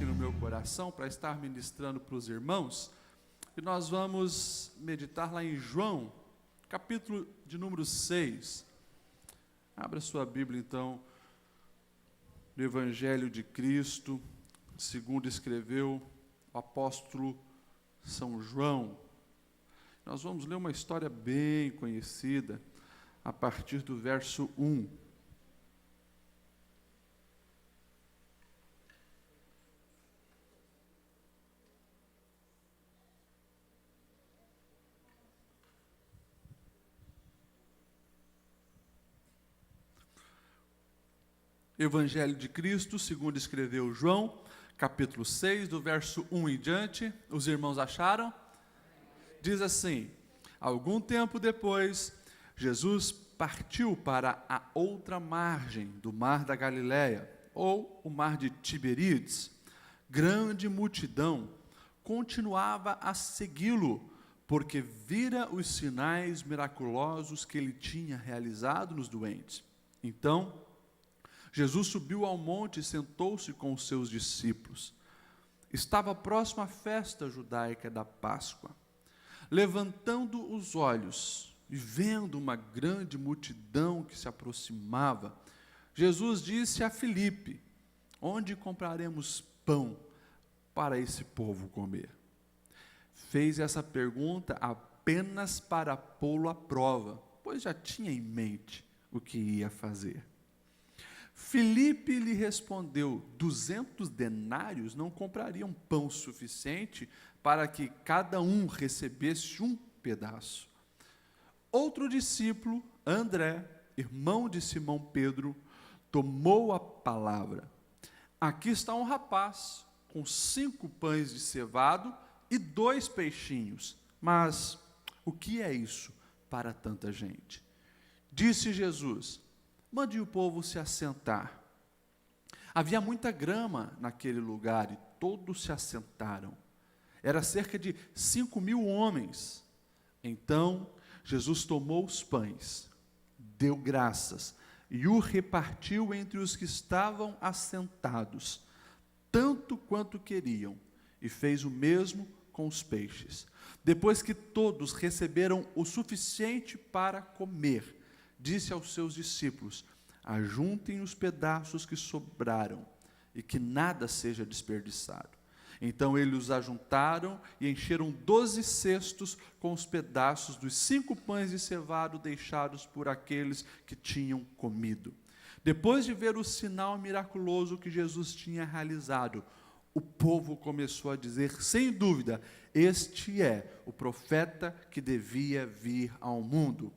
no meu coração para estar ministrando para os irmãos, e nós vamos meditar lá em João, capítulo de número 6. Abra sua Bíblia, então, no Evangelho de Cristo, segundo escreveu o apóstolo São João. Nós vamos ler uma história bem conhecida, a partir do verso 1. Evangelho de Cristo, segundo escreveu João, capítulo 6, do verso 1 em diante. Os irmãos acharam? Diz assim: algum tempo depois, Jesus partiu para a outra margem do mar da Galileia, ou o mar de Tiberíades. Grande multidão continuava a segui-lo, porque vira os sinais miraculosos que ele tinha realizado nos doentes. Então, Jesus subiu ao monte e sentou-se com os seus discípulos. Estava próximo à festa judaica da Páscoa. Levantando os olhos e vendo uma grande multidão que se aproximava, Jesus disse a Filipe: onde compraremos pão para esse povo comer? Fez essa pergunta apenas para pô-lo à prova, pois já tinha em mente o que ia fazer. Filipe lhe respondeu: 200 denários não comprariam pão suficiente para que cada um recebesse um pedaço. Outro discípulo, André, irmão de Simão Pedro, tomou a palavra: aqui está um rapaz com 5 pães de cevado e 2 peixinhos, mas o que é isso para tanta gente? Disse Jesus: mande o povo se assentar. Havia muita grama naquele lugar e todos se assentaram. Era cerca de 5.000 homens. Então, Jesus tomou os pães, deu graças e o repartiu entre os que estavam assentados, tanto quanto queriam, e fez o mesmo com os peixes. Depois que todos receberam o suficiente para comer, disse aos seus discípulos: ajuntem os pedaços que sobraram e que nada seja desperdiçado. Então eles os ajuntaram e encheram 12 cestos com os pedaços dos 5 pães de cevado deixados por aqueles que tinham comido. Depois de ver o sinal miraculoso que Jesus tinha realizado, o povo começou a dizer, sem dúvida: este é o profeta que devia vir ao mundo.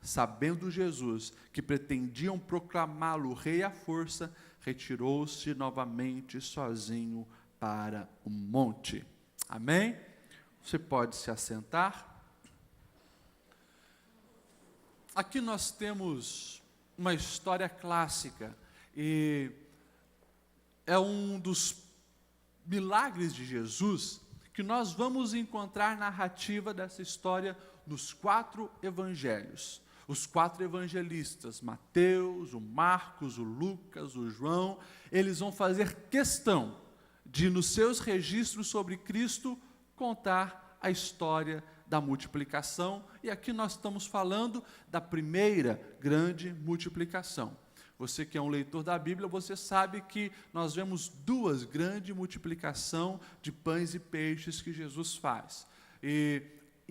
Sabendo Jesus que pretendiam proclamá-lo rei à força, retirou-se novamente sozinho para o monte. Amém? Você pode se assentar. Aqui nós temos uma história clássica, e é um dos milagres de Jesus que nós vamos encontrar narrativa dessa história nos 4 evangelhos. Os 4 evangelistas, Mateus, o Marcos, o Lucas, o João, eles vão fazer questão de, nos seus registros sobre Cristo, contar a história da multiplicação. E aqui nós estamos falando da primeira grande multiplicação. Você que é um leitor da Bíblia, você sabe que nós vemos 2 grandes multiplicações de pães e peixes que Jesus faz. E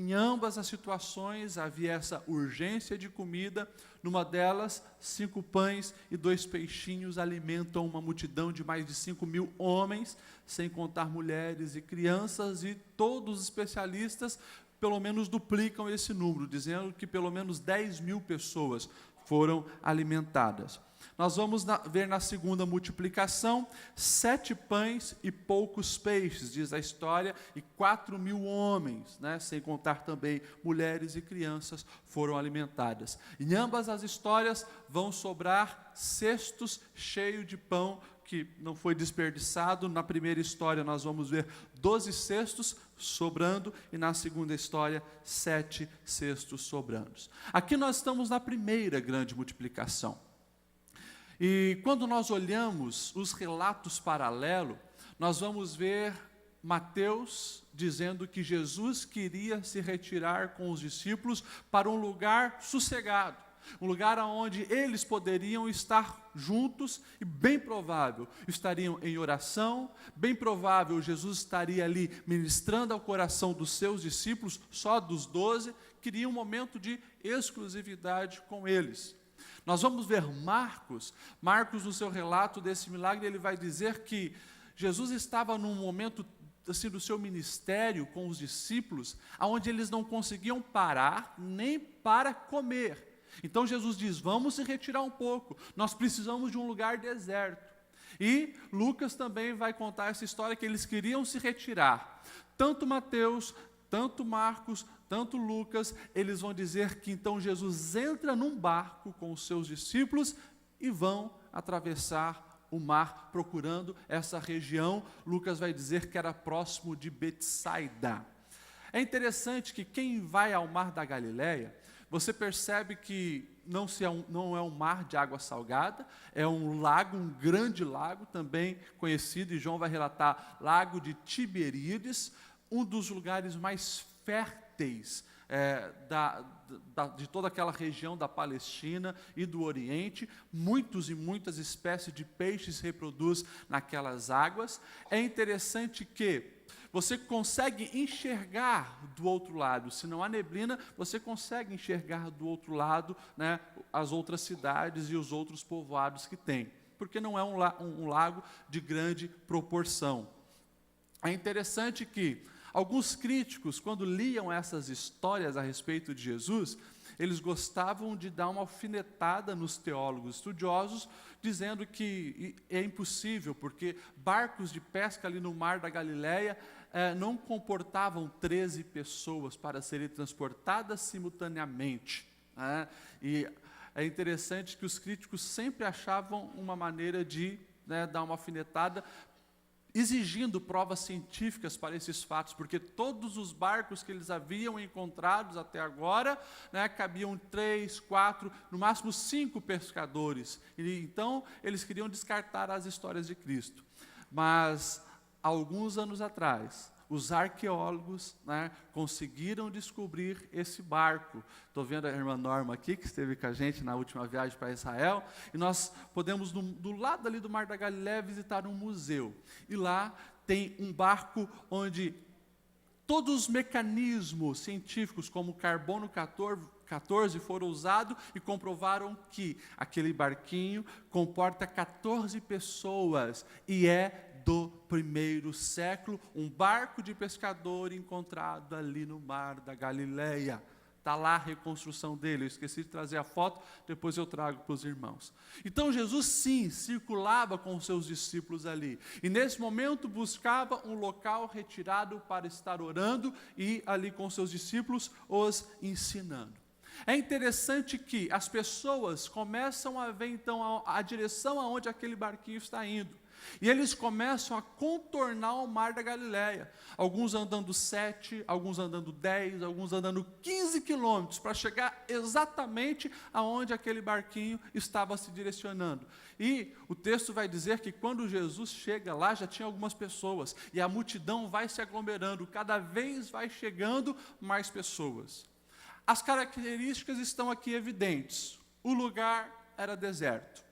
em ambas as situações havia essa urgência de comida. Numa delas, 5 pães e 2 peixinhos alimentam uma multidão de mais de 5.000 homens, sem contar mulheres e crianças, e todos os especialistas pelo menos duplicam esse número, dizendo que pelo menos 10.000 pessoas foram alimentadas. Nós vamos ver na segunda multiplicação 7 pães e poucos peixes, diz a história, e 4.000 homens, sem contar também mulheres e crianças, foram alimentadas. Em ambas as histórias vão sobrar cestos cheios de pão que não foi desperdiçado. Na primeira história nós vamos ver 12 cestos sobrando, e na segunda história 7 cestos sobrando. Aqui nós estamos na primeira grande multiplicação. E quando nós olhamos os relatos paralelos, nós vamos ver Mateus dizendo que Jesus queria se retirar com os discípulos para um lugar sossegado, um lugar onde eles poderiam estar juntos e, bem provável, estariam em oração, bem provável Jesus estaria ali ministrando ao coração dos seus discípulos, só dos 12, queria um momento de exclusividade com eles. Nós vamos ver Marcos no seu relato desse milagre, ele vai dizer que Jesus estava num momento assim, do seu ministério com os discípulos, onde eles não conseguiam parar nem para comer. Então Jesus diz, vamos se retirar um pouco, nós precisamos de um lugar deserto. E Lucas também vai contar essa história que eles queriam se retirar. Tanto Mateus, tanto Marcos, tanto Lucas, eles vão dizer que então Jesus entra num barco com os seus discípulos e vão atravessar o mar, procurando essa região. Lucas vai dizer que era próximo de Betsaida. É interessante que quem vai ao mar da Galileia, você percebe que não é um mar de água salgada, é um lago, um grande lago, também conhecido, e João vai relatar, Lago de Tiberíades, um dos lugares mais férteis de toda aquela região da Palestina e do Oriente. Muitos e muitas espécies de peixes se reproduzem naquelas águas. É interessante que você consegue enxergar do outro lado, se não há neblina, você consegue enxergar do outro lado, né, as outras cidades e os outros povoados que tem, porque não é um lago de grande proporção. É interessante que alguns críticos, quando liam essas histórias a respeito de Jesus, eles gostavam de dar uma alfinetada nos teólogos estudiosos, dizendo que é impossível, porque barcos de pesca ali no mar da Galileia não comportavam 13 pessoas para serem transportadas simultaneamente. E é interessante que os críticos sempre achavam uma maneira de dar uma alfinetada, exigindo provas científicas para esses fatos, porque todos os barcos que eles haviam encontrados até agora, cabiam 3, 4, no máximo 5 pescadores, e então eles queriam descartar as histórias de Cristo. Mas, alguns anos atrás, os arqueólogos conseguiram descobrir esse barco. Estou vendo a irmã Norma aqui, que esteve com a gente na última viagem para Israel, e nós podemos, do lado ali do Mar da Galileia, visitar um museu. E lá tem um barco onde todos os mecanismos científicos, como carbono 14, foram usados e comprovaram que aquele barquinho comporta 14 pessoas e é do primeiro século, um barco de pescador encontrado ali no mar da Galileia. Está lá a reconstrução dele, eu esqueci de trazer a foto, depois eu trago para os irmãos. Então Jesus sim, circulava com os seus discípulos ali, e nesse momento buscava um local retirado para estar orando, e ali com os seus discípulos os ensinando. É interessante que as pessoas começam a ver então a direção aonde aquele barquinho está indo. E eles começam a contornar o mar da Galileia, alguns andando 7, alguns andando 10, alguns andando 15 quilômetros, para chegar exatamente aonde aquele barquinho estava se direcionando. E o texto vai dizer que quando Jesus chega lá, já tinha algumas pessoas, e a multidão vai se aglomerando, cada vez vai chegando mais pessoas. As características estão aqui evidentes. O lugar era deserto.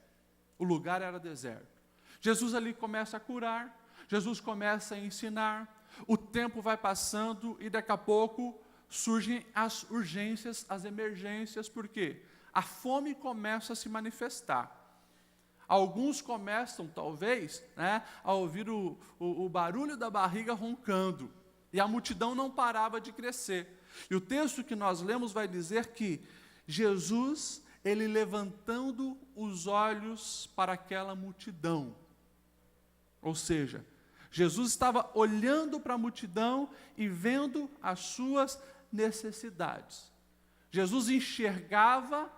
Jesus ali começa a curar, Jesus começa a ensinar, o tempo vai passando e daqui a pouco surgem as urgências, as emergências, por quê? A fome começa a se manifestar. Alguns começam, talvez, a ouvir o barulho da barriga roncando, e a multidão não parava de crescer. E o texto que nós lemos vai dizer que Jesus, ele levantando os olhos para aquela multidão, ou seja, Jesus estava olhando para a multidão e vendo as suas necessidades. Jesus enxergava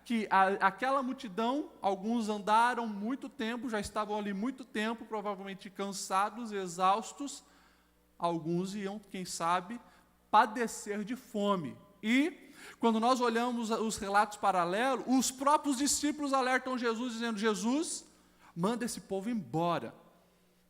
que aquela multidão, alguns andaram muito tempo, já estavam ali muito tempo, provavelmente cansados, exaustos, alguns iam, quem sabe, padecer de fome. E, quando nós olhamos os relatos paralelos, os próprios discípulos alertam Jesus, dizendo: Jesus, manda esse povo embora,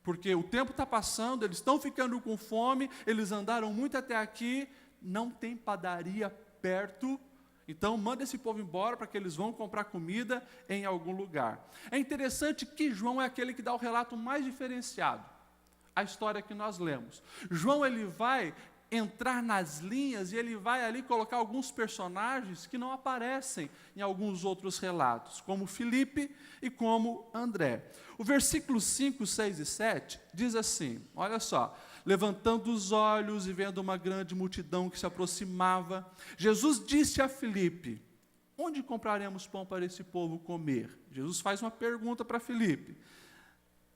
porque o tempo está passando, eles estão ficando com fome, eles andaram muito até aqui, não tem padaria perto, então manda esse povo embora para que eles vão comprar comida em algum lugar. É interessante que João é aquele que dá o relato mais diferenciado, a história que nós lemos. João, ele vai entrar nas linhas e ele vai ali colocar alguns personagens que não aparecem em alguns outros relatos, como Filipe e como André. O versículo 5, 6 e 7 diz assim, olha só: levantando os olhos e vendo uma grande multidão que se aproximava, Jesus disse a Filipe: onde compraremos pão para esse povo comer? Jesus faz uma pergunta para Filipe.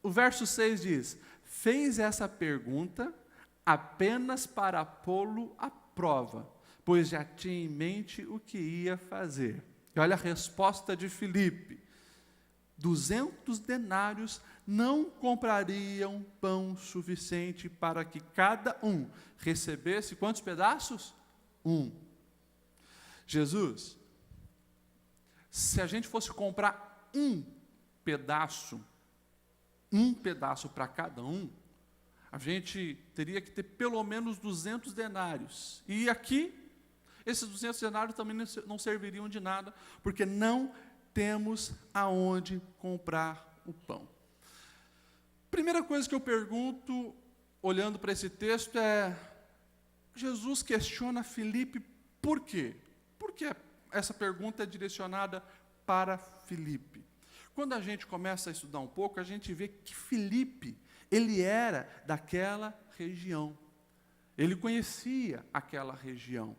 O verso 6 diz: fez essa pergunta apenas para pô-lo à prova, pois já tinha em mente o que ia fazer. E olha a resposta de Filipe: 200 denários não comprariam pão suficiente para que cada um recebesse quantos pedaços? Um. Jesus, se a gente fosse comprar um pedaço para cada um, a gente teria que ter pelo menos 200 denários. E aqui, esses 200 denários também não serviriam de nada, porque não temos aonde comprar o pão. Primeira coisa que eu pergunto, olhando para esse texto, é: Jesus questiona Filipe por quê? Por que essa pergunta é direcionada para Filipe? Quando a gente começa a estudar um pouco, a gente vê que Filipe, ele era daquela região, ele conhecia aquela região.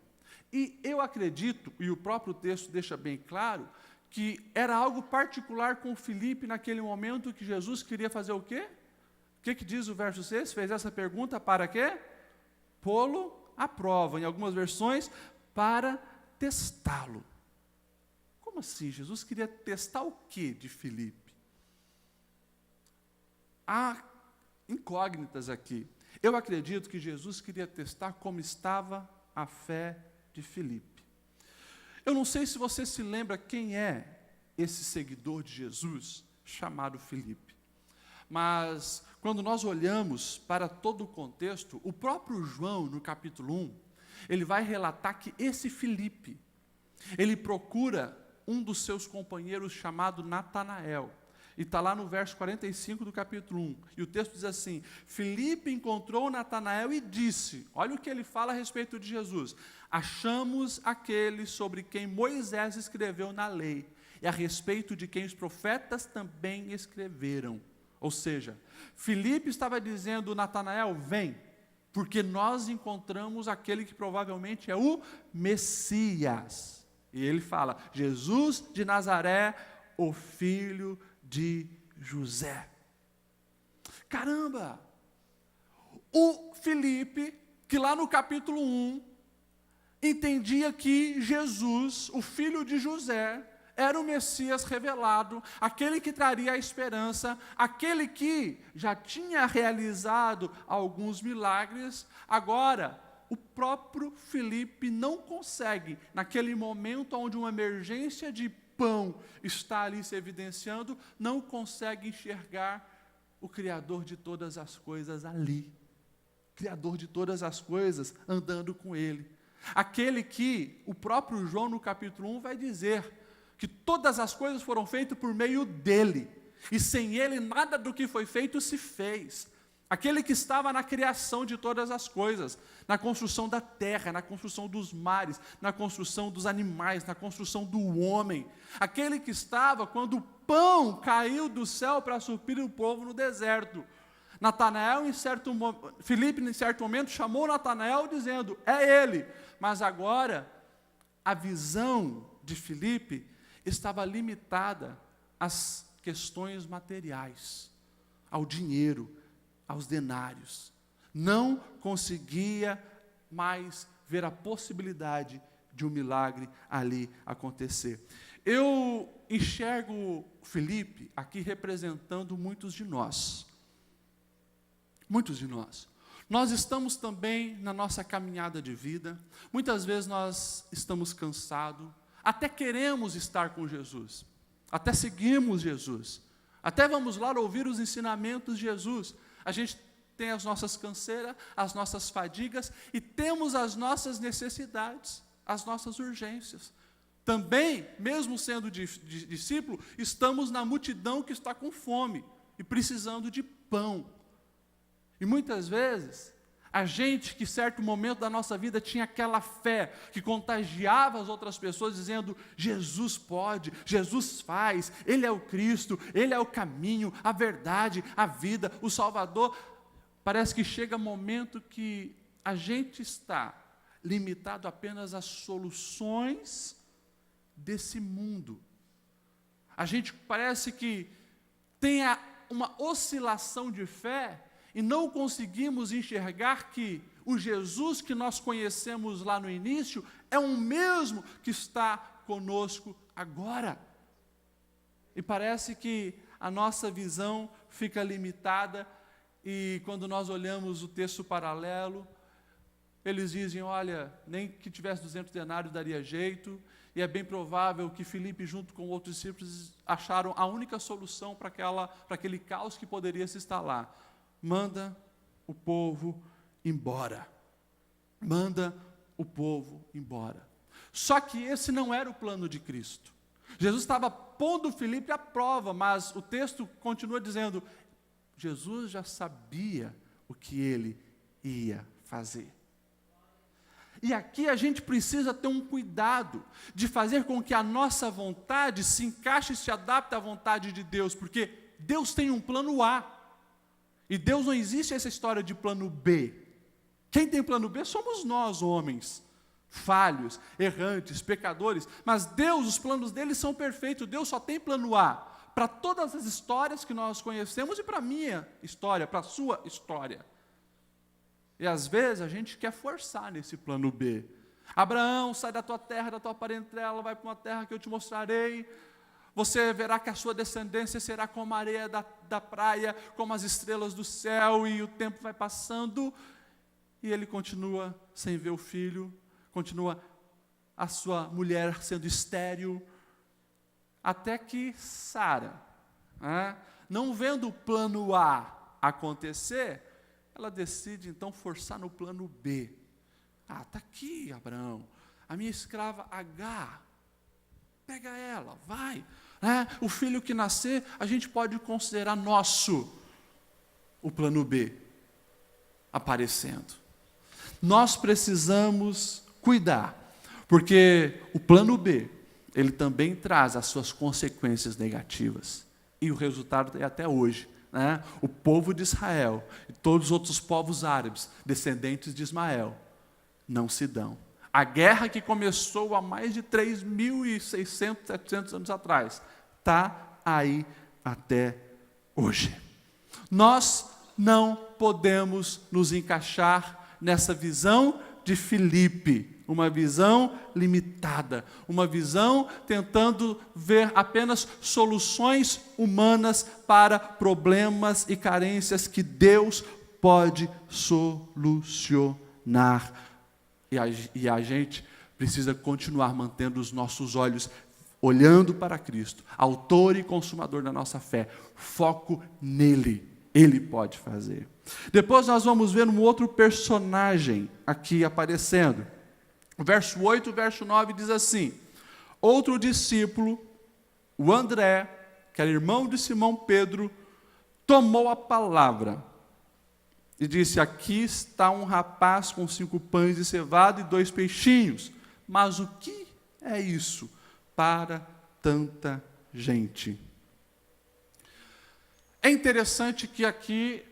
E eu acredito, e o próprio texto deixa bem claro, que era algo particular com Filipe naquele momento que Jesus queria fazer o quê? O que diz o verso 6? Fez essa pergunta para quê? Pô-lo à prova. Em algumas versões, para testá-lo. Como assim? Jesus queria testar o quê de Filipe? Há incógnitas aqui. Eu acredito que Jesus queria testar como estava a fé de Filipe. Eu não sei se você se lembra quem é esse seguidor de Jesus chamado Filipe. Mas quando nós olhamos para todo o contexto, o próprio João, no capítulo 1, ele vai relatar que esse Filipe, ele procura um dos seus companheiros chamado Natanael. E está lá no verso 45 do capítulo 1. E o texto diz assim: Filipe encontrou Natanael e disse, olha o que ele fala a respeito de Jesus: achamos aquele sobre quem Moisés escreveu na lei, e a respeito de quem os profetas também escreveram. Ou seja, Filipe estava dizendo: Natanael, vem, porque nós encontramos aquele que provavelmente é o Messias. E ele fala: Jesus de Nazaré, o filho de José. Caramba! O Filipe, que lá no capítulo 1, entendia que Jesus, o filho de José, era o Messias revelado, aquele que traria a esperança, aquele que já tinha realizado alguns milagres. Agora, o próprio Filipe não consegue, naquele momento onde uma emergência de pão está ali se evidenciando, não consegue enxergar o Criador de todas as coisas ali. Criador de todas as coisas andando com ele. Aquele que o próprio João no capítulo 1 vai dizer que todas as coisas foram feitas por meio dele, e sem ele nada do que foi feito se fez. Aquele que estava na criação de todas as coisas, na construção da terra, na construção dos mares, na construção dos animais, na construção do homem. Aquele que estava quando o pão caiu do céu para suprir o povo no deserto. Filipe, em certo momento, chamou Natanael dizendo: é ele. Mas agora, a visão de Filipe estava limitada às questões materiais, ao dinheiro, aos denários. Não conseguia mais ver a possibilidade de um milagre ali acontecer. Eu enxergo Filipe aqui representando muitos de nós. Muitos de nós. Nós estamos também na nossa caminhada de vida. Muitas vezes nós estamos cansados, até queremos estar com Jesus, até seguimos Jesus, até vamos lá ouvir os ensinamentos de Jesus, A gente tem as nossas canseiras, as nossas fadigas e temos as nossas necessidades, as nossas urgências. Também, mesmo sendo discípulo, estamos na multidão que está com fome e precisando de pão. E muitas vezes, a gente que em certo momento da nossa vida tinha aquela fé que contagiava as outras pessoas dizendo: Jesus pode, Jesus faz, Ele é o Cristo, Ele é o caminho, a verdade, a vida, o Salvador. Parece que chega momento que a gente está limitado apenas às soluções desse mundo. A gente parece que tem uma oscilação de fé e não conseguimos enxergar que o Jesus que nós conhecemos lá no início é o mesmo que está conosco agora. E parece que a nossa visão fica limitada e quando nós olhamos o texto paralelo, eles dizem: olha, nem que tivesse 200 denários daria jeito, e é bem provável que Filipe, junto com outros discípulos, acharam a única solução para aquele caos que poderia se instalar. Manda o povo embora. Manda o povo embora. Só que esse não era o plano de Cristo. Jesus estava pondo Filipe à prova, mas o texto continua dizendo: Jesus já sabia o que ele ia fazer. E aqui a gente precisa ter um cuidado de fazer com que a nossa vontade se encaixe e se adapte à vontade de Deus, porque Deus tem um plano A. E Deus não existe essa história de plano B. Quem tem plano B somos nós, homens, falhos, errantes, pecadores. Mas Deus, os planos dele são perfeitos. Deus só tem plano A para todas as histórias que nós conhecemos e para a minha história, para a sua história. E às vezes a gente quer forçar nesse plano B. Abraão, sai da tua terra, da tua parentela, vai para uma terra que eu te mostrarei. Você verá que a sua descendência será como a areia da praia, como as estrelas do céu, e o tempo vai passando, e ele continua sem ver o filho, continua a sua mulher sendo estéril, até que Sara, não vendo o plano A acontecer, ela decide então forçar no plano B. Está aqui, Abraão, a minha escrava Agar, pega ela, vai. O filho que nascer, a gente pode considerar nosso. O plano B aparecendo. Nós precisamos cuidar, porque o plano B, ele também traz as suas consequências negativas. E o resultado é até hoje. O povo de Israel e todos os outros povos árabes, descendentes de Ismael, não se dão. A guerra que começou há mais de 3.600, 700 anos atrás, está aí até hoje. Nós não podemos nos encaixar nessa visão de Filipe, uma visão limitada, uma visão tentando ver apenas soluções humanas para problemas e carências que Deus pode solucionar. E a gente precisa continuar mantendo os nossos olhos olhando para Cristo, autor e consumador da nossa fé. Foco nele, ele pode fazer. Depois nós vamos ver um outro personagem aqui aparecendo. O verso 8, o verso 9 diz assim: outro discípulo, o André, que era irmão de Simão Pedro, tomou a palavra e disse: aqui está um rapaz com 5 pães de cevada e 2 peixinhos. Mas o que é isso para tanta gente? É interessante que aqui,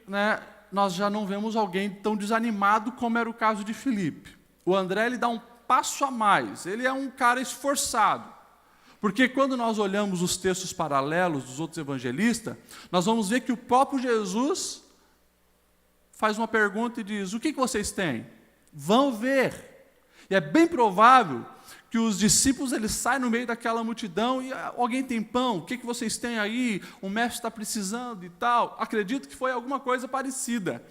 nós já não vemos alguém tão desanimado como era o caso de Filipe. O André, ele dá um passo a mais, ele é um cara esforçado. Porque quando nós olhamos os textos paralelos dos outros evangelistas, nós vamos ver que o próprio Jesus faz uma pergunta e diz: o que vocês têm? Vão ver. E é bem provável que os discípulos eles saem no meio daquela multidão e alguém tem pão, o que vocês têm aí? O mestre está precisando e tal. Acredito que foi alguma coisa parecida,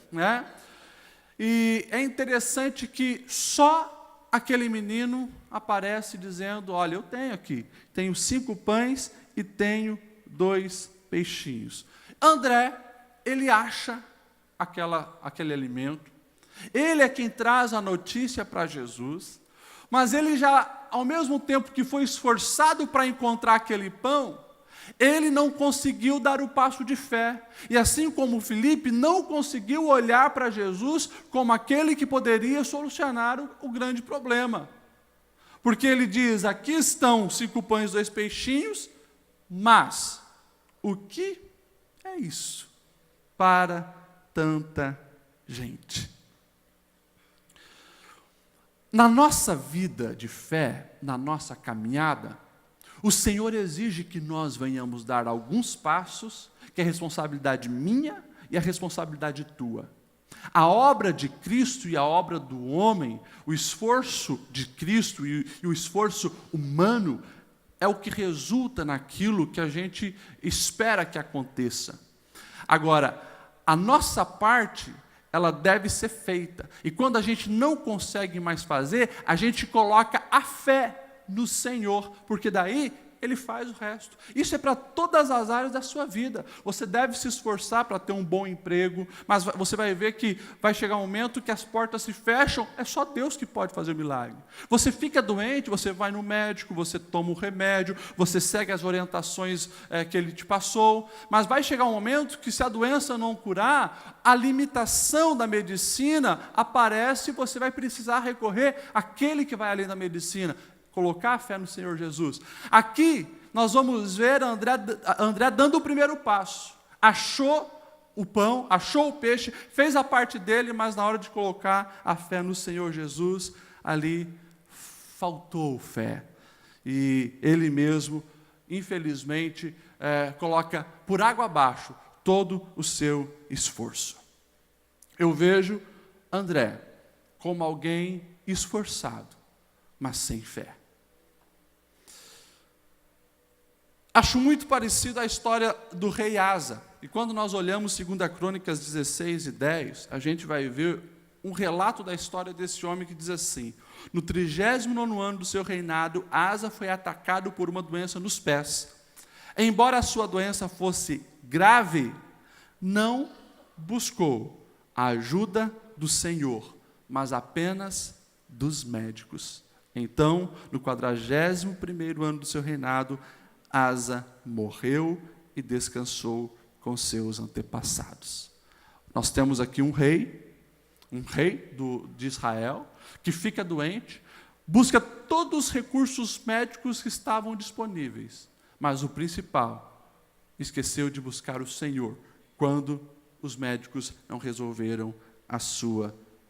E é interessante que só aquele menino aparece dizendo: olha, eu tenho aqui, tenho 5 pães e tenho 2 peixinhos. André, ele acha aquele alimento, ele é quem traz a notícia para Jesus, mas ele já, ao mesmo tempo que foi esforçado para encontrar aquele pão, ele não conseguiu dar o passo de fé. E assim como Filipe não conseguiu olhar para Jesus como aquele que poderia solucionar o grande problema. Porque ele diz, aqui estão 5 pães e 2 peixinhos, mas o que é isso para tanta gente? Na nossa vida de fé, na nossa caminhada, o Senhor exige que nós venhamos dar alguns passos, que é responsabilidade minha e a responsabilidade tua. A obra de Cristo e a obra do homem, o esforço de Cristo e o esforço humano, é o que resulta naquilo que a gente espera que aconteça. Agora, a nossa parte, ela deve ser feita. E quando a gente não consegue mais fazer, a gente coloca a fé no Senhor, porque daí Ele faz o resto. Isso é para todas as áreas da sua vida. Você deve se esforçar para ter um bom emprego, mas você vai ver que vai chegar um momento que as portas se fecham, é só Deus que pode fazer o milagre. Você fica doente, você vai no médico, você toma o remédio, você segue as orientações que ele te passou, mas vai chegar um momento que, se a doença não curar, a limitação da medicina aparece e você vai precisar recorrer àquele que vai além da medicina. Colocar a fé no Senhor Jesus. Aqui, nós vamos ver André dando o primeiro passo. Achou o pão, achou o peixe, fez a parte dele, mas na hora de colocar a fé no Senhor Jesus, ali faltou fé. E ele mesmo, infelizmente, coloca por água abaixo todo o seu esforço. Eu vejo André como alguém esforçado, mas sem fé. Acho muito parecido à história do rei Asa. E quando nós olhamos 2 Crônicas 16 e 10, a gente vai ver um relato da história desse homem que diz assim: no 39º ano do seu reinado, Asa foi atacado por uma doença nos pés. Embora a sua doença fosse grave, não buscou a ajuda do Senhor, mas apenas dos médicos. Então, no 41º ano do seu reinado, Asa morreu e descansou com seus antepassados. Nós temos aqui um rei de Israel, que fica doente, busca todos os recursos médicos que estavam disponíveis, mas o principal, esqueceu de buscar o Senhor, quando os médicos não resolveram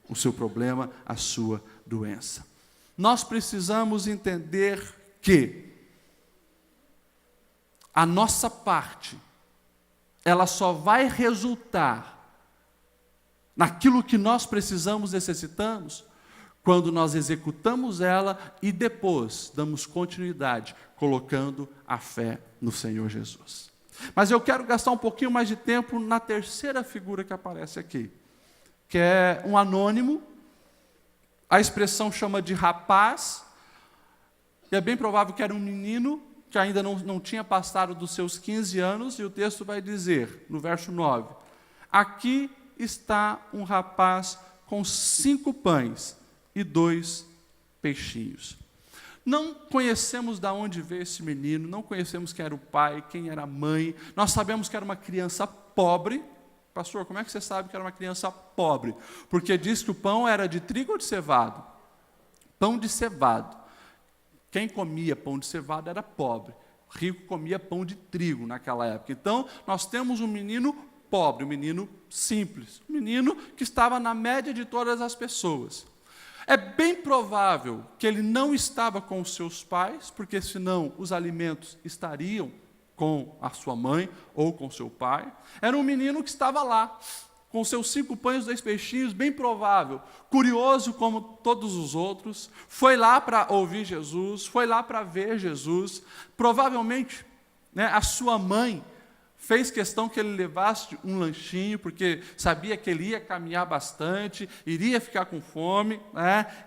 o seu problema, a sua doença. Nós precisamos entender que a nossa parte, ela só vai resultar naquilo que nós precisamos, necessitamos, quando nós executamos ela e depois damos continuidade, colocando a fé no Senhor Jesus. Mas eu quero gastar um pouquinho mais de tempo na terceira figura que aparece aqui, que é um anônimo. A expressão chama de rapaz, e é bem provável que era um menino, que ainda não tinha passado dos seus 15 anos, e o texto vai dizer, no verso 9, aqui está um rapaz com 5 pães e 2 peixinhos. Não conhecemos de onde veio esse menino, não conhecemos quem era o pai, quem era a mãe, nós sabemos que era uma criança pobre. Pastor, como é que você sabe que era uma criança pobre? Porque diz que o pão era de trigo ou de cevado? Pão de cevado. Quem comia pão de cevada era pobre. O rico comia pão de trigo naquela época. Então, nós temos um menino pobre, um menino simples, um menino que estava na média de todas as pessoas. É bem provável que ele não estava com os seus pais, porque senão os alimentos estariam com a sua mãe ou com seu pai. Era um menino que estava lá, com seus 5 pães e 2 peixinhos, bem provável, curioso como todos os outros, foi lá para ouvir Jesus, foi lá para ver Jesus. Provavelmente, a sua mãe fez questão que ele levasse um lanchinho, porque sabia que ele ia caminhar bastante, iria ficar com fome,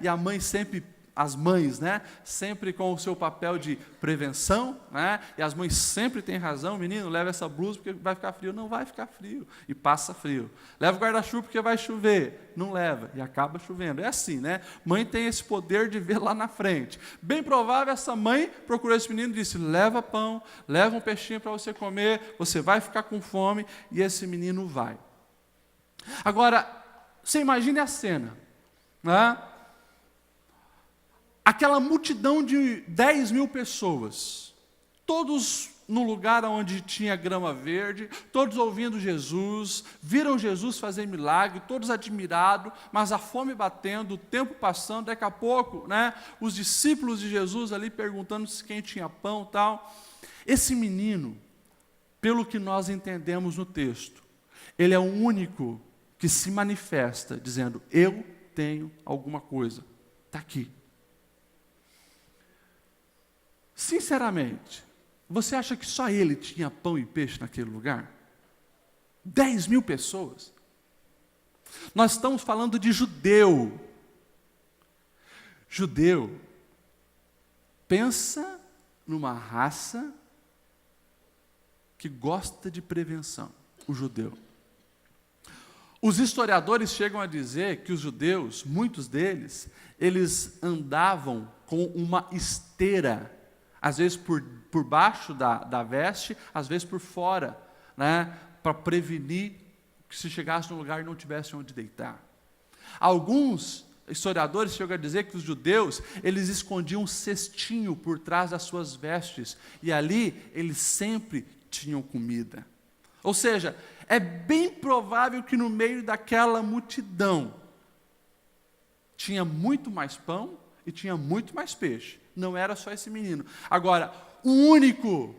e a mãe sempre as mães, né, sempre com o seu papel de prevenção, né, e as mães sempre têm razão, menino, leva essa blusa porque vai ficar frio. Não vai ficar frio, e passa frio. Leva o guarda-chuva porque vai chover. Não leva, e acaba chovendo. É assim, né? Mãe tem esse poder de ver lá na frente. Bem provável, essa mãe procurou esse menino e disse, leva pão, leva um peixinho para você comer, você vai ficar com fome, e esse menino vai. Agora, você imagine a cena, né? Aquela multidão de 10 mil pessoas, todos no lugar onde tinha grama verde, todos ouvindo Jesus, viram Jesus fazer milagre, todos admirados, mas a fome batendo, o tempo passando, daqui a pouco, né, os discípulos de Jesus ali perguntando se quem tinha pão e tal. Esse menino, pelo que nós entendemos no texto, ele é o único que se manifesta dizendo, eu tenho alguma coisa, está aqui. Sinceramente, você acha que só ele tinha pão e peixe naquele lugar? 10 mil pessoas. Nós estamos falando de judeu. Judeu, pensa numa raça que gosta de prevenção, o judeu. Os historiadores chegam a dizer que os judeus, muitos deles, eles andavam com uma esteira, às vezes por baixo da veste, às vezes por fora, né, para prevenir que se chegasse num lugar e não tivesse onde deitar. Alguns historiadores chegam a dizer que os judeus, eles escondiam um cestinho por trás das suas vestes, e ali eles sempre tinham comida. Ou seja, é bem provável que no meio daquela multidão tinha muito mais pão e tinha muito mais peixe. Não era só esse menino. Agora, o único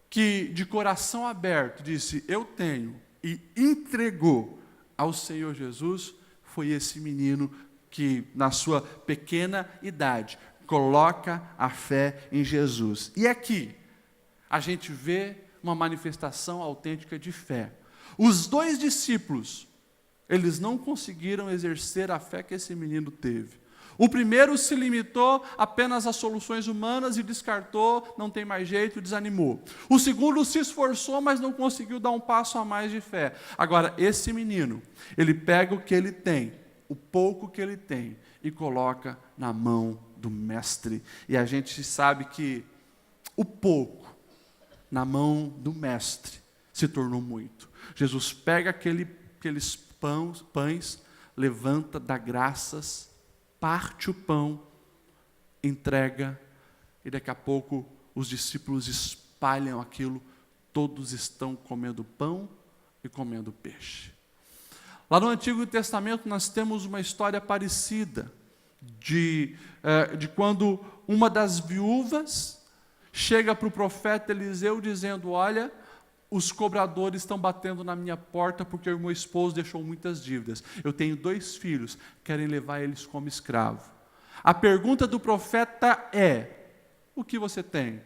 que de coração aberto disse, eu tenho, e entregou ao Senhor Jesus, foi esse menino que, na sua pequena idade, coloca a fé em Jesus. E aqui, a gente vê uma manifestação autêntica de fé. Os 2 discípulos, eles não conseguiram exercer a fé que esse menino teve. O primeiro se limitou apenas às soluções humanas e descartou, não tem mais jeito, desanimou. O segundo se esforçou, mas não conseguiu dar um passo a mais de fé. Agora, esse menino, ele pega o que ele tem, o pouco que ele tem, e coloca na mão do mestre. E a gente sabe que o pouco na mão do mestre se tornou muito. Jesus pega aqueles pães, levanta, dá graças, parte o pão, entrega, e daqui a pouco os discípulos espalham aquilo, todos estão comendo pão e comendo peixe. Lá no Antigo Testamento nós temos uma história parecida, de quando uma das viúvas chega para o profeta Eliseu dizendo, olha, os cobradores estão batendo na minha porta porque o meu esposo deixou muitas dívidas. Eu tenho 2 filhos, querem levar eles como escravo. A pergunta do profeta é, o que você tem?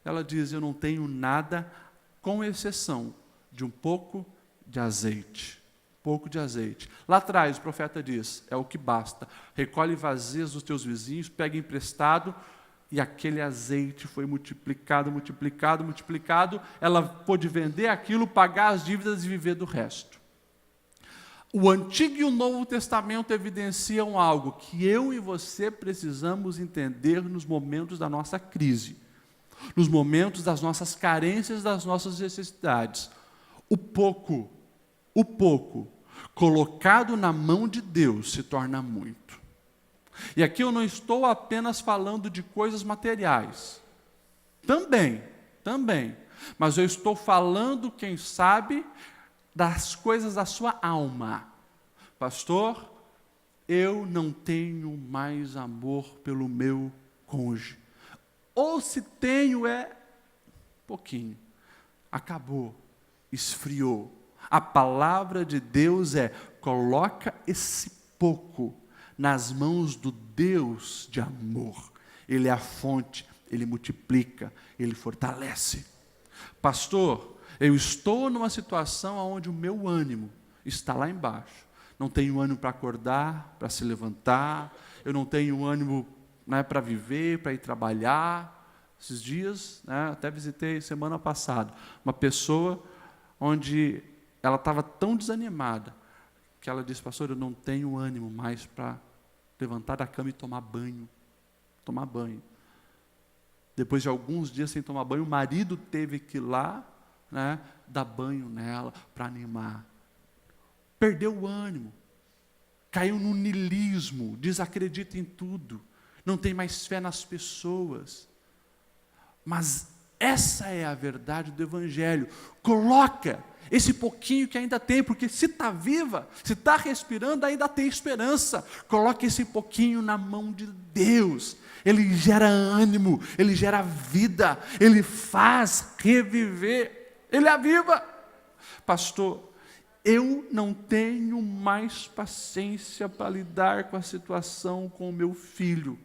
Ela diz, eu não tenho nada, com exceção de um pouco de azeite. Pouco de azeite. Lá atrás o profeta diz, é o que basta. Recolhe vazias dos teus vizinhos, pega emprestado, e aquele azeite foi multiplicado, multiplicado, multiplicado. Ela pôde vender aquilo, pagar as dívidas e viver do resto. O Antigo e o Novo Testamento evidenciam algo que eu e você precisamos entender nos momentos da nossa crise, nos momentos das nossas carências, das nossas necessidades. O pouco, colocado na mão de Deus, se torna muito. E aqui eu não estou apenas falando de coisas materiais. Também. Mas eu estou falando, quem sabe, das coisas da sua alma. Pastor, eu não tenho mais amor pelo meu cônjuge. Ou se tenho, é pouquinho. Acabou, esfriou. A palavra de Deus é, coloca esse pouco nas mãos do Deus de amor. Ele é a fonte, Ele multiplica, Ele fortalece. Pastor, eu estou numa situação onde o meu ânimo está lá embaixo. Não tenho ânimo para acordar, para se levantar, eu não tenho ânimo né, para viver, para ir trabalhar. Esses dias, né, até visitei semana passada, uma pessoa onde ela estava tão desanimada, que ela disse: pastor, eu não tenho ânimo mais para levantar da cama e tomar banho. Tomar banho. Depois de alguns dias sem tomar banho, o marido teve que ir lá, né, dar banho nela para animar. Perdeu o ânimo. Caiu no niilismo, desacredita em tudo. Não tem mais fé nas pessoas. Mas essa é a verdade do Evangelho. Coloca esse pouquinho que ainda tem, porque se está viva, se está respirando, ainda tem esperança. Coloque esse pouquinho na mão de Deus. Ele gera ânimo, ele gera vida, ele faz reviver, ele aviva. Pastor, eu não tenho mais paciência para lidar com a situação com o meu filho.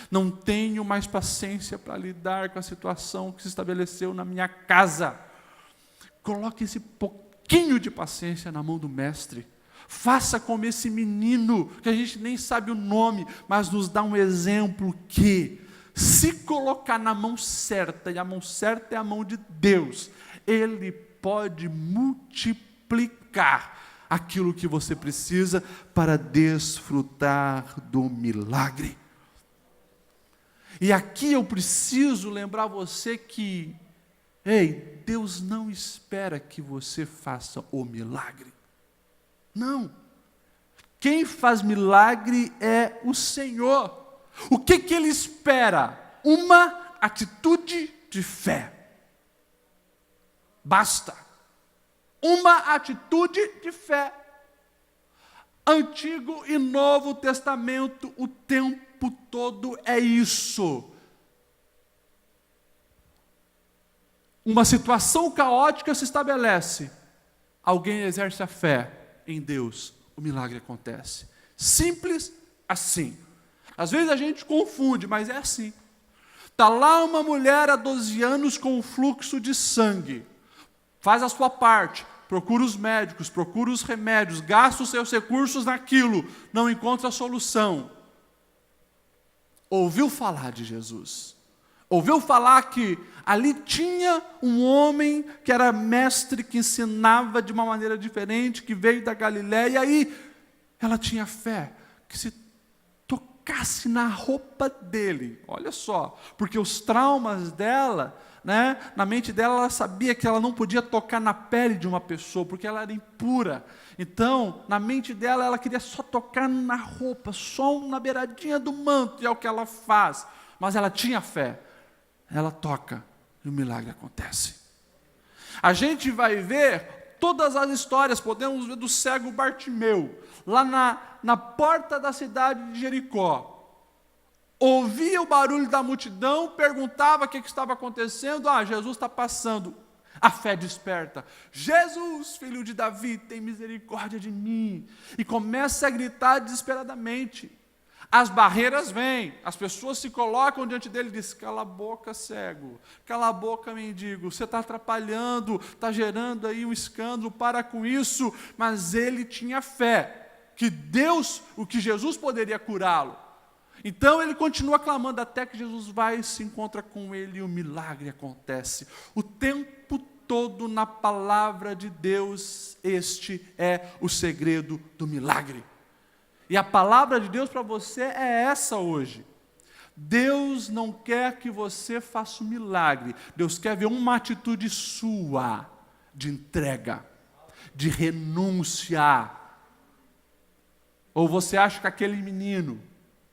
Não tenho mais paciência para lidar com a situação que se estabeleceu na minha casa. Coloque esse pouquinho de paciência na mão do mestre. Faça como esse menino, que a gente nem sabe o nome, mas nos dá um exemplo que, se colocar na mão certa, e a mão certa é a mão de Deus, Ele pode multiplicar aquilo que você precisa para desfrutar do milagre. E aqui eu preciso lembrar você que, ei, Deus não espera que você faça o milagre. Não. Quem faz milagre é o Senhor. O que Ele espera? Uma atitude de fé. Basta. Uma atitude de fé. Antigo e Novo Testamento, o tempo todo é isso. Uma situação caótica se estabelece. Alguém exerce a fé em Deus, o milagre acontece. Simples assim. Às vezes a gente confunde, mas é assim. Está lá uma mulher há 12 anos com um fluxo de sangue. Faz a sua parte. Procura os médicos, procura os remédios, gasta os seus recursos naquilo, não encontra a solução. Ouviu falar de Jesus. Ouviu falar que ali tinha um homem que era mestre, que ensinava de uma maneira diferente, que veio da Galiléia, e aí ela tinha fé, que se tocasse na roupa dele, olha só, porque os traumas dela, né, na mente dela, ela sabia que ela não podia tocar na pele de uma pessoa, porque ela era impura. Então, na mente dela, ela queria só tocar na roupa, só na beiradinha do manto, e é o que ela faz. Mas ela tinha fé. Ela toca e o milagre acontece. A gente vai ver todas as histórias, podemos ver do cego Bartimeu, lá na porta da cidade de Jericó. Ouvia o barulho da multidão, perguntava o que estava acontecendo. Jesus está passando. A fé desperta. Jesus, filho de Davi, tem misericórdia de mim. E começa a gritar desesperadamente. As barreiras vêm, as pessoas se colocam diante dele e dizem: cala a boca, cego, cala a boca, mendigo, você está atrapalhando, está gerando aí um escândalo, para com isso. Mas ele tinha fé, que Deus, o que Jesus poderia curá-lo. Então ele continua clamando, até que Jesus vai e se encontra com ele, e o milagre acontece. O tempo todo na palavra de Deus, este é o segredo do milagre. E a palavra de Deus para você é essa hoje. Deus não quer que você faça um milagre. Deus quer ver uma atitude sua, de entrega, de renúncia. Ou você acha que aquele menino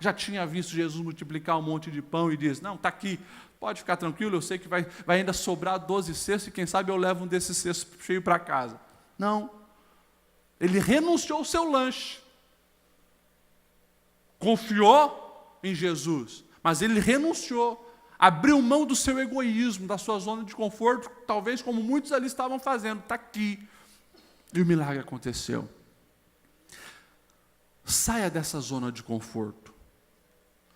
já tinha visto Jesus multiplicar um monte de pão e diz: não, está aqui, pode ficar tranquilo, eu sei que vai ainda sobrar 12 cestos, e quem sabe eu levo um desses cestos cheio para casa. Não. Ele renunciou ao seu lanche. Confiou em Jesus, mas ele renunciou, abriu mão do seu egoísmo, da sua zona de conforto, talvez como muitos ali estavam fazendo. Está aqui. E o milagre aconteceu. Saia dessa zona de conforto.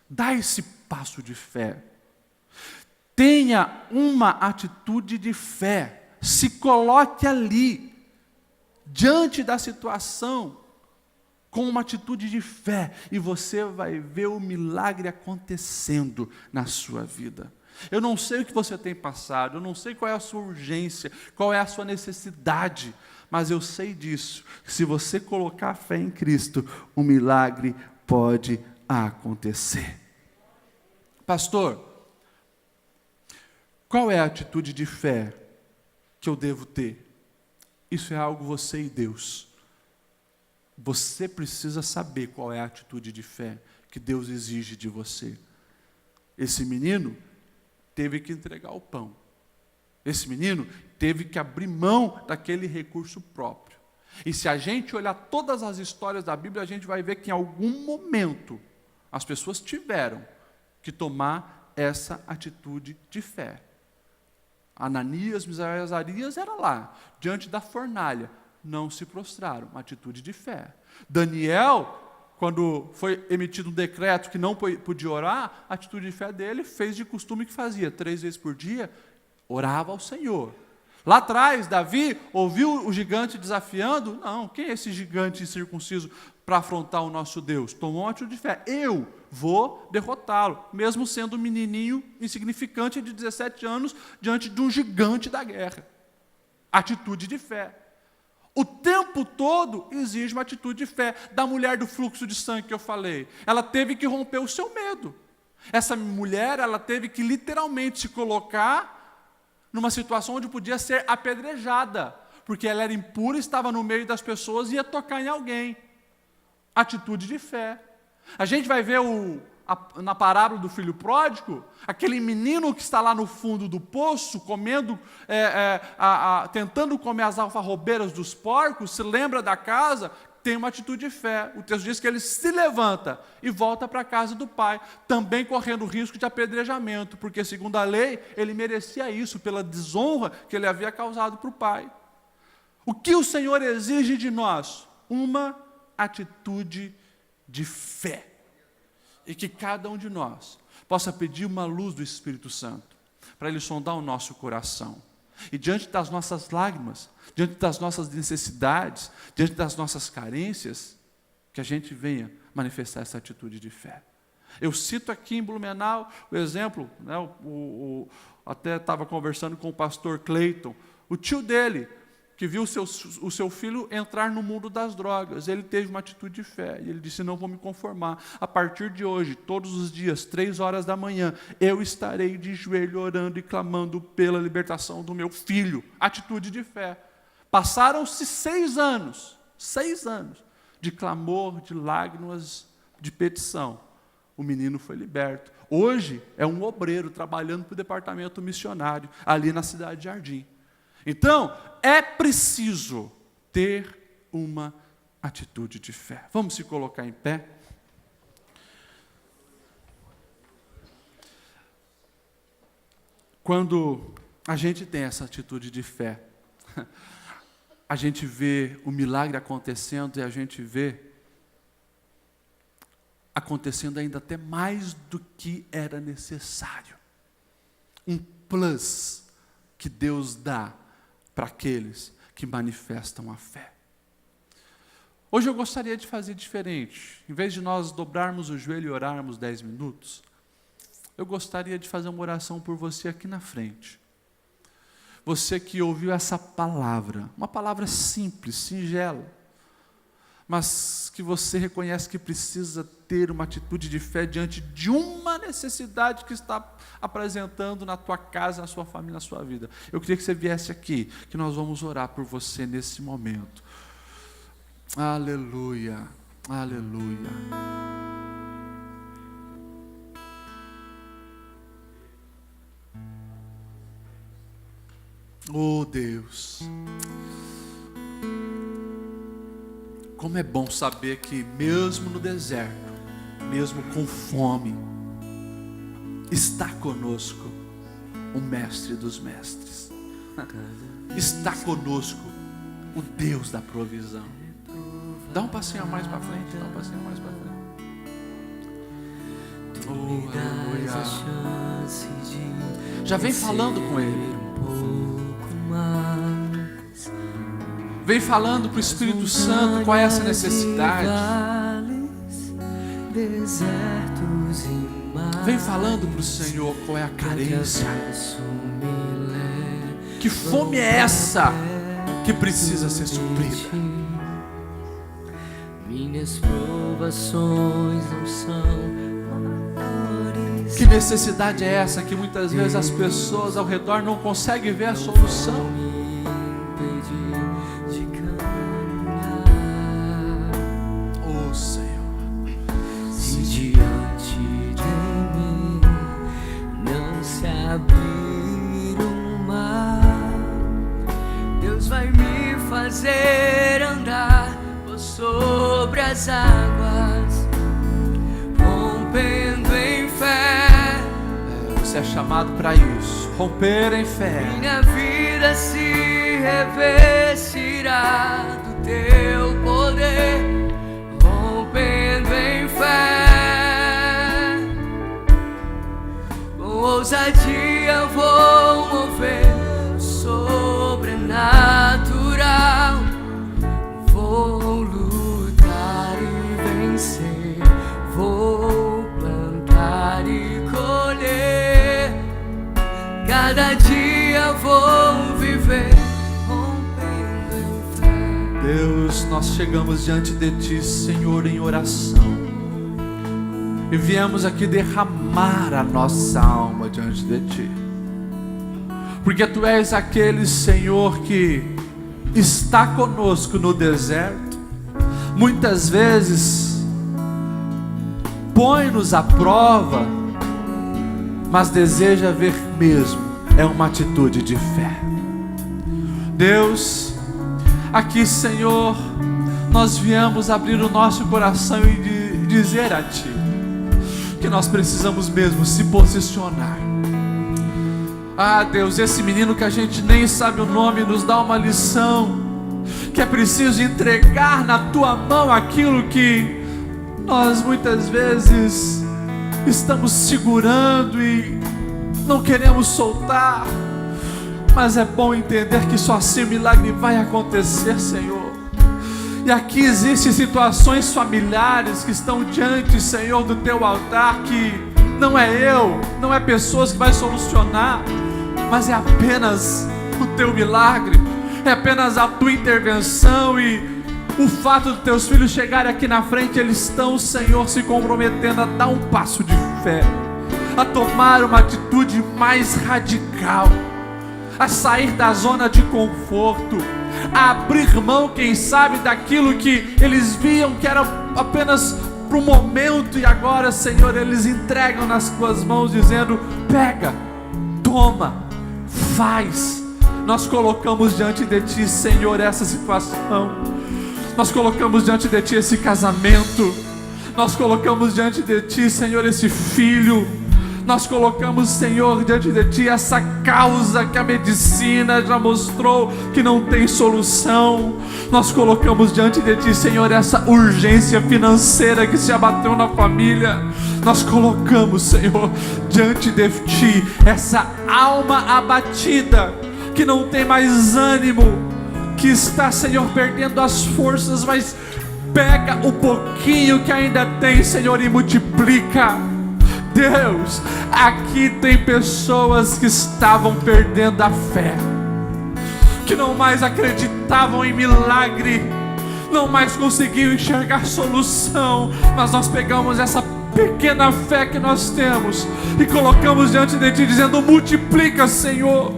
Dá esse passo de fé. Tenha uma atitude de fé. Se coloque ali, diante da situação. com uma atitude de fé, e você vai ver o milagre acontecendo na sua vida. Eu não sei o que você tem passado, eu não sei qual é a sua urgência, qual é a sua necessidade, mas eu sei disso, que se você colocar fé em Cristo, o milagre pode acontecer. Pastor, qual é a atitude de fé que eu devo ter? Isso é algo você e Deus. Você precisa saber qual é a atitude de fé que Deus exige de você. Esse menino teve que entregar o pão. Esse menino teve que abrir mão daquele recurso próprio. E se a gente olhar todas as histórias da Bíblia, a gente vai ver que em algum momento as pessoas tiveram que tomar essa atitude de fé. Ananias, Misael e Azarias era lá, diante da fornalha, não se prostraram, uma atitude de fé. Daniel, quando foi emitido um decreto que não podia orar, a atitude de fé dele fez de costume que fazia, 3 vezes por dia, orava ao Senhor. Lá atrás, Davi ouviu o gigante desafiando, não, quem é esse gigante incircunciso para afrontar o nosso Deus? Tomou uma atitude de fé, eu vou derrotá-lo, mesmo sendo um menininho insignificante de 17 anos, diante de um gigante da guerra. Atitude de fé. O tempo todo exige uma atitude de fé. Da mulher do fluxo de sangue que eu falei, ela teve que romper o seu medo. Essa mulher, ela teve que literalmente se colocar numa situação onde podia ser apedrejada, porque ela era impura, estava no meio das pessoas e ia tocar em alguém. Atitude de fé. A gente vai ver na parábola do filho pródigo, aquele menino que está lá no fundo do poço, comendo, tentando comer as alfarrobeiras dos porcos, se lembra da casa, tem uma atitude de fé. O texto diz que ele se levanta e volta para a casa do pai, também correndo o risco de apedrejamento, porque segundo a lei, ele merecia isso, pela desonra que ele havia causado para o pai. O que o Senhor exige de nós? Uma atitude de fé. E que cada um de nós possa pedir uma luz do Espírito Santo, para Ele sondar o nosso coração. E diante das nossas lágrimas, diante das nossas necessidades, diante das nossas carências, que a gente venha manifestar essa atitude de fé. Eu cito aqui em Blumenau o exemplo, né, até estava conversando com o pastor Cleiton, o tio dele, que viu o seu filho entrar no mundo das drogas. Ele teve uma atitude de fé, e ele disse, não vou me conformar, a partir de hoje, todos os dias, 3 horas da manhã, eu estarei de joelho orando e clamando pela libertação do meu filho. Atitude de fé. Passaram-se 6 anos de clamor, de lágrimas, de petição. O menino foi liberto. Hoje é um obreiro trabalhando para o departamento missionário, ali na cidade de Jardim. Então, é preciso ter uma atitude de fé. Vamos se colocar em pé? Quando a gente tem essa atitude de fé, a gente vê o milagre acontecendo e a gente vê acontecendo ainda até mais do que era necessário. Um plus que Deus dá para aqueles que manifestam a fé. Hoje eu gostaria de fazer diferente. Em vez de nós dobrarmos o joelho e orarmos 10 minutos, eu gostaria de fazer uma oração por você aqui na frente. Você que ouviu essa palavra, uma palavra simples, singela, mas que você reconhece que precisa ter uma atitude de fé diante de uma necessidade que está apresentando na tua casa, na sua família, na sua vida. Eu queria que você viesse aqui, que nós vamos orar por você nesse momento. Aleluia, aleluia. Oh Deus, como é bom saber que mesmo no deserto, mesmo com fome, está conosco o Mestre dos Mestres. Está conosco o Deus da provisão. Dá um passinho a mais para frente, dá um passinho a mais para frente. Oh, aleluia. Já vem falando com Ele. Vem falando para o Espírito Santo qual é essa necessidade. Vem falando para o Senhor qual é a carência. Que fome é essa que precisa ser suprida? Minhas provações não são maiores. Que necessidade é essa que muitas vezes as pessoas ao redor não conseguem ver a solução? Oh Senhor, se diante de mim não se abrir um mar, Deus vai me fazer andar sobre as águas, rompendo em fé. Você é chamado para isso, romper em fé. Minha vida se revestirá do teu poder, rompendo em fé. Com ousadia vou mover o sobrenatural. Vou lutar e vencer, vou plantar e colher. Cada dia vou viver rompendo em fé. Deus, nós chegamos diante de Ti, Senhor, em oração. E viemos aqui derramar a nossa alma diante de Ti. Porque Tu és aquele, Senhor, que está conosco no deserto. Muitas vezes põe-nos à prova, mas deseja ver mesmo, é uma atitude de fé. Deus, aqui, Senhor, nós viemos abrir o nosso coração e dizer a Ti que nós precisamos mesmo se posicionar. Ah, Deus, esse menino que a gente nem sabe o nome nos dá uma lição, que é preciso entregar na Tua mão aquilo que nós muitas vezes estamos segurando e não queremos soltar. Mas é bom entender que só assim o milagre vai acontecer, Senhor. E aqui existem situações familiares que estão diante, Senhor, do Teu altar, que não é eu, não é pessoas que vai solucionar, mas é apenas o Teu milagre, é apenas a Tua intervenção. E o fato de Teus filhos chegarem aqui na frente, eles estão, Senhor, se comprometendo a dar um passo de fé, a tomar uma atitude mais radical, a sair da zona de conforto, a abrir mão, quem sabe, daquilo que eles viam que era apenas para o momento, e agora, Senhor, eles entregam nas Tuas mãos, dizendo: pega, toma, faz. Nós colocamos diante de Ti, Senhor, essa situação. Nós colocamos diante de Ti esse casamento. Nós colocamos diante de Ti, Senhor, esse filho. Nós colocamos, Senhor, diante de Ti essa causa que a medicina já mostrou que não tem solução. Nós colocamos diante de Ti, Senhor, essa urgência financeira que se abateu na família. Nós colocamos, Senhor, diante de Ti essa alma abatida, que não tem mais ânimo, que está, Senhor, perdendo as forças, mas pega o pouquinho que ainda tem, Senhor, e multiplica. Deus, aqui tem pessoas que estavam perdendo a fé, que não mais acreditavam em milagre, não mais conseguiam enxergar solução, mas nós pegamos essa pequena fé que nós temos e colocamos diante de Ti, dizendo: multiplica, Senhor,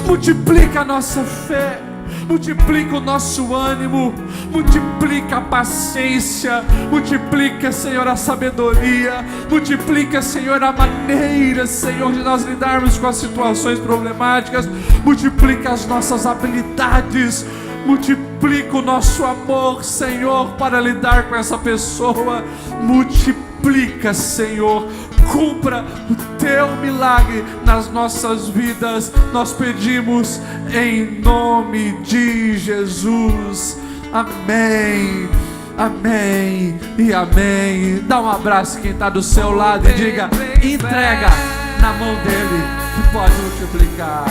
multiplica a nossa fé, multiplica o nosso ânimo, multiplica a paciência, multiplica, Senhor, a sabedoria, multiplica, Senhor, a maneira, Senhor, de nós lidarmos com as situações problemáticas, multiplica as nossas habilidades, multiplica o nosso amor, Senhor, para lidar com essa pessoa, multiplica, Senhor, cumpra o Teu milagre nas nossas vidas. Nós pedimos em nome de Jesus. Amém, amém e amém. Dá um abraço quem está do seu lado e diga: entrega na mão dele que pode multiplicar.